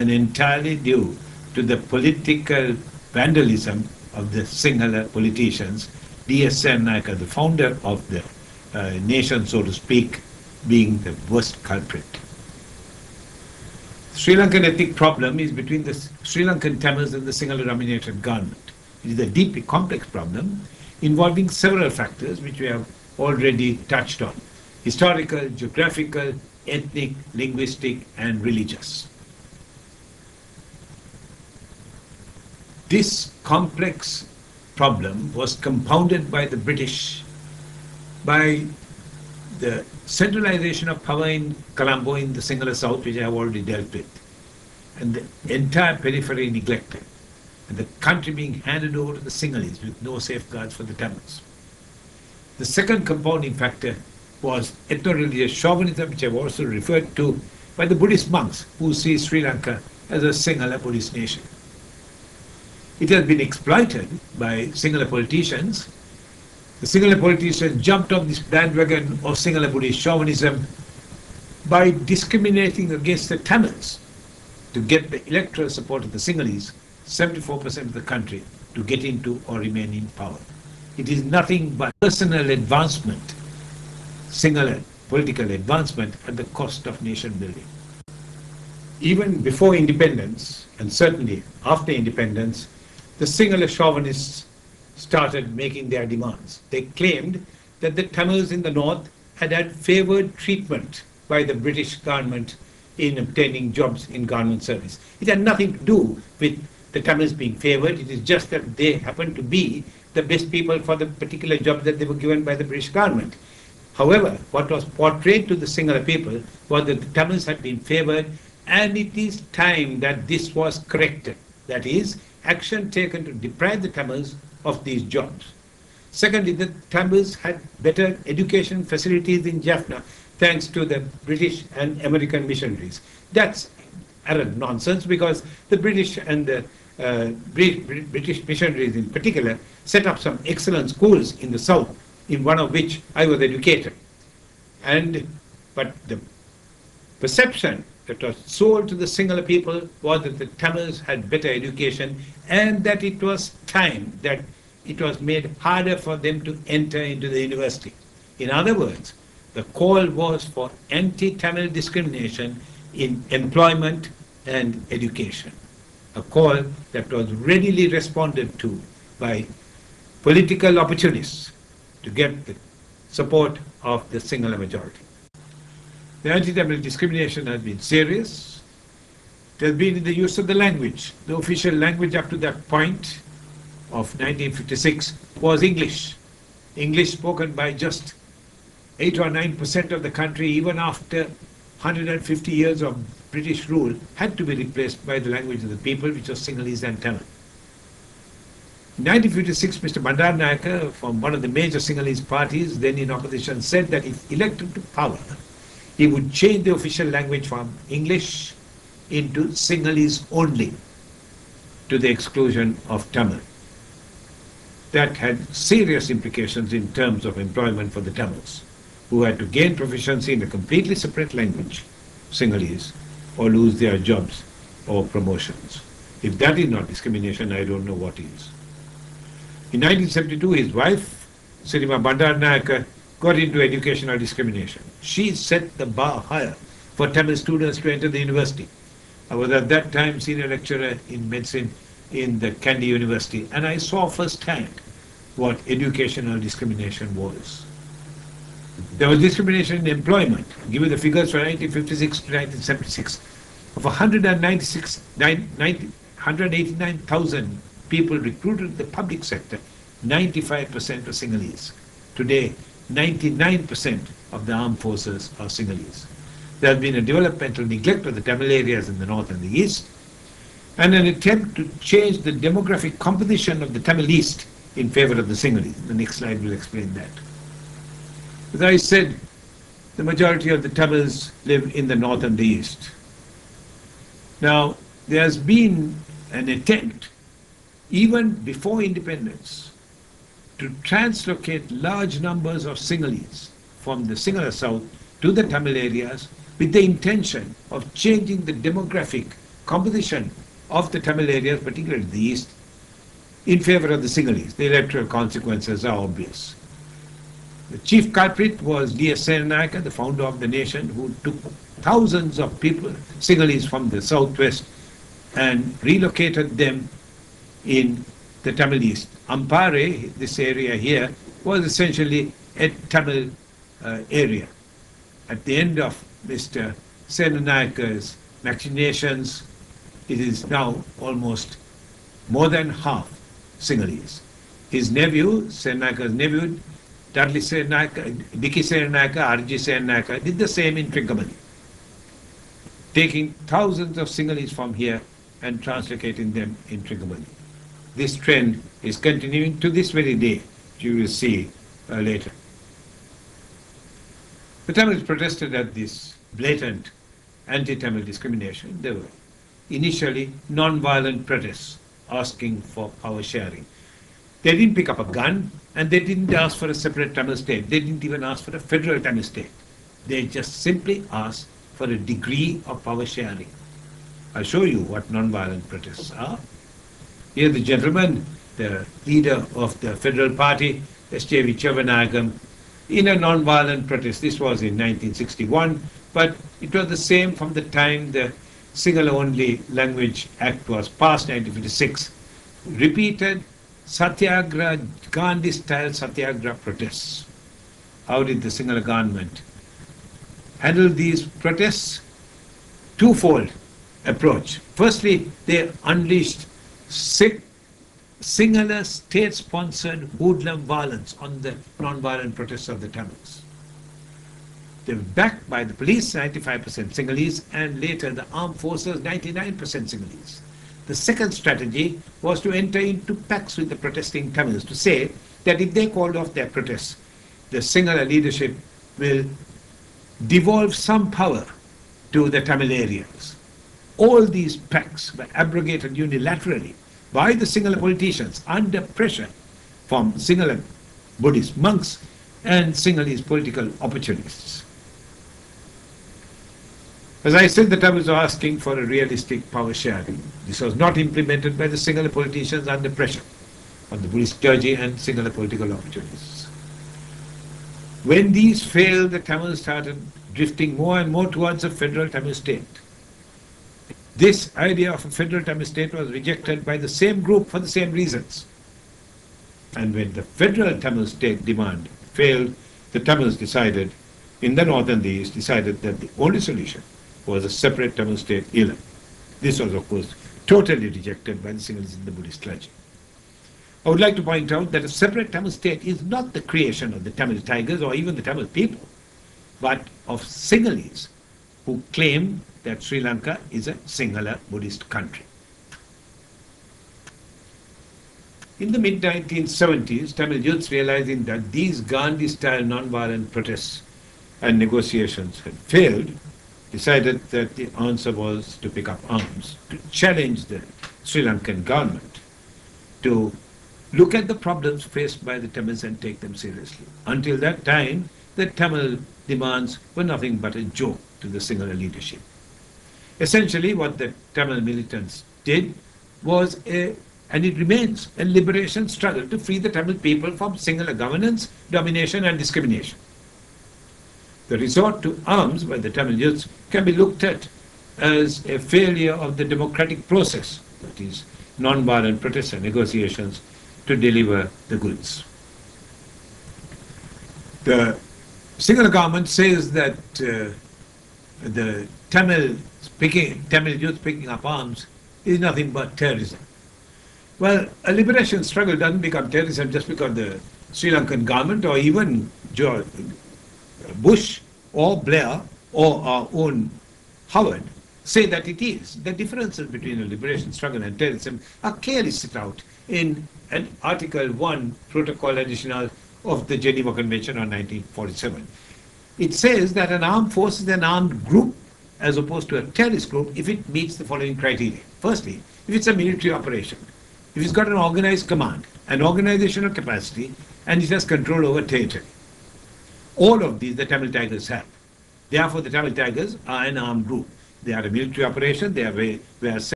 and entirely due to the political vandalism of the Sinhala politicians, D.S. Senewiratne, the founder of the nation, so to speak, being the worst culprit. The Sri Lankan ethnic problem is between the Sri Lankan Tamils and the Sinhala-dominated government. It is a deeply complex problem involving several factors which we have already touched on: historical, geographical, ethnic, linguistic, and religious. This complex problem was compounded by the British by the centralization of power in Colombo in the Sinhala South, which I have already dealt with, and the entire periphery neglected, and the country being handed over to the Sinhalese with no safeguards for the Tamils. The second compounding factor was ethno-religious chauvinism, which I have also referred to, by the Buddhist monks who see Sri Lanka as a Sinhala Buddhist nation. It has been exploited by Sinhala politicians. The Sinhala politicians jumped on this bandwagon of Sinhala Buddhist chauvinism by discriminating against the Tamils to get the electoral support of the Sinhalese, 74% of the country, to get into or remain in power. It is nothing but personal advancement, Sinhala political advancement at the cost of nation building. Even before independence, and certainly after independence, the Sinhala chauvinists started making their demands. They claimed that the Tamils in the north had had favored treatment by the British government in obtaining jobs in government service. It had nothing to do with the Tamils being favored. It is just that they happened to be the best people for the particular job that they were given by the British government. However, what was portrayed to the Sinhala people was that the Tamils had been favored, and it is time that this was corrected. That is, action taken to deprive the Tamils of these jobs. Secondly, the Tamils had better education facilities in Jaffna thanks to the British and American missionaries. That's arrant nonsense, because the British and the British missionaries in particular set up some excellent schools in the south, in one of which I was educated. But the perception that was sold to the Sinhala people was that the Tamils had better education, and that it was time that it was made harder for them to enter into the university. In other words, the call was for anti-Tamil discrimination in employment and education, a call that was readily responded to by political opportunists to get the support of the Sinhala majority. The anti-Tamil discrimination has been serious. It has been in the use of the language. The official language up to that point of 1956 was English. English spoken by just 8 or 9% of the country, even after 150 years of British rule, had to be replaced by the language of the people, which was Sinhalese and Tamil. In 1956, Mr. Bandaranaike, from one of the major Sinhalese parties, then in opposition, said that if elected to power, he would change the official language from English into Sinhalese only, to the exclusion of Tamil. That had serious implications in terms of employment for the Tamils, who had to gain proficiency in a completely separate language, Sinhalese, or lose their jobs or promotions. If that is not discrimination, I don't know what is. In 1972, his wife, Sirima Bandaranaike, got into educational discrimination. She set the bar higher for Tamil students to enter the university. I was at that time senior lecturer in medicine in the Kandy University, and I saw firsthand what educational discrimination was. There was discrimination in employment. I'll give you the figures for 1956 to 1976. Of 189,000 people recruited in the public sector, 95% were Sinhalese. Today, 99% of the armed forces are Sinhalese. There has been a developmental neglect of the Tamil areas in the north and the east, and an attempt to change the demographic composition of the Tamil East in favor of the Sinhalese. The next slide will explain that. As I said, the majority of the Tamils live in the north and the east. Now, there has been an attempt, even before independence, to translocate large numbers of Sinhalese from the Sinhala South to the Tamil areas with the intention of changing the demographic composition of the Tamil areas, particularly the east, in favor of the Sinhalese. The electoral consequences are obvious. The chief culprit was D.S. Senewiratne, the founder of the nation, who took thousands of people, Sinhalese from the southwest, and relocated them in the Tamil East. Ampare, this area here, was essentially a Tamil area. At the end of Mr. Senewiratne's machinations, it is now almost more than half Sinhalese. His nephew, Senewiratne's nephew, Dudley Senewiratne, Dicky Senewiratne, R.G. Senewiratne, did the same in Trincomalee, taking thousands of Sinhalese from here and translocating them in Trincomalee. This trend is continuing to this very day, which you will see later. The Tamils protested at this blatant anti-Tamil discrimination. They were initially non-violent protests asking for power sharing. They didn't pick up a gun and they didn't ask for a separate Tamil state. They didn't even ask for a federal Tamil state. They just simply asked for a degree of power sharing. I'll show you what non-violent protests are. Here the gentleman, the leader of the federal party, S.J.V. Chevanagam, in a non-violent protest. This was in 1961, but it was the same from the time the Sinhala-only Language Act was passed, 1956. Repeated Satyagraha, Gandhi-style Satyagraha protests. How did the Sinhala government handle these protests? Twofold approach. Firstly, they unleashed Sinhala state-sponsored hoodlum violence on the non-violent protests of the Tamils. They were backed by the police, 95% Sinhalese, and later the armed forces, 99% Sinhalese. The second strategy was to enter into pacts with the protesting Tamils to say that if they called off their protests, the Sinhala leadership will devolve some power to the Tamil areas. All these pacts were abrogated unilaterally by the Sinhala politicians under pressure from Sinhala Buddhist monks and Sinhalese political opportunists. As I said, the Tamils were asking for a realistic power sharing. This was not implemented by the Sinhala politicians under pressure of the Buddhist clergy and Sinhala political opportunists. When these failed, the Tamils started drifting more and more towards a federal Tamil state. This idea of a federal Tamil state was rejected by the same group for the same reasons. And when the federal Tamil state demand failed, the Tamils decided, in the north and the east, decided that the only solution was a separate Tamil state, Ilam. This was, of course, totally rejected by the Sinhalese and the Buddhist clergy. I would like to point out that a separate Tamil state is not the creation of the Tamil Tigers or even the Tamil people, but of Sinhalese who claim that Sri Lanka is a Sinhala Buddhist country. In the mid-1970s, Tamil youths, realizing that these Gandhi-style non-violent protests and negotiations had failed, decided that the answer was to pick up arms, to challenge the Sri Lankan government, to look at the problems faced by the Tamils and take them seriously. Until that time, the Tamil demands were nothing but a joke to the Sinhala leadership. Essentially, what the Tamil militants did was and it remains, a liberation struggle to free the Tamil people from Sinhala governance, domination and discrimination. The resort to arms by the Tamil youths can be looked at as a failure of the democratic process, that is, non-violent protests and negotiations to deliver the goods. The Sinhala government says that the Tamil youth picking up arms is nothing but terrorism. Well, a liberation struggle doesn't become terrorism just because the Sri Lankan government or even George Bush or Blair or our own Howard say that it is. The differences between a liberation struggle and terrorism are clearly set out in an Article 1 Protocol Additional of the Geneva Convention on 1947. It says that an armed force is an armed group as opposed to a terrorist group if it meets the following criteria. Firstly, if it's a military operation, if it's got an organized command, an organizational capacity, and it has control over territory. All of these the Tamil Tigers have. Therefore, the Tamil Tigers are an armed group. They are a military operation. They are were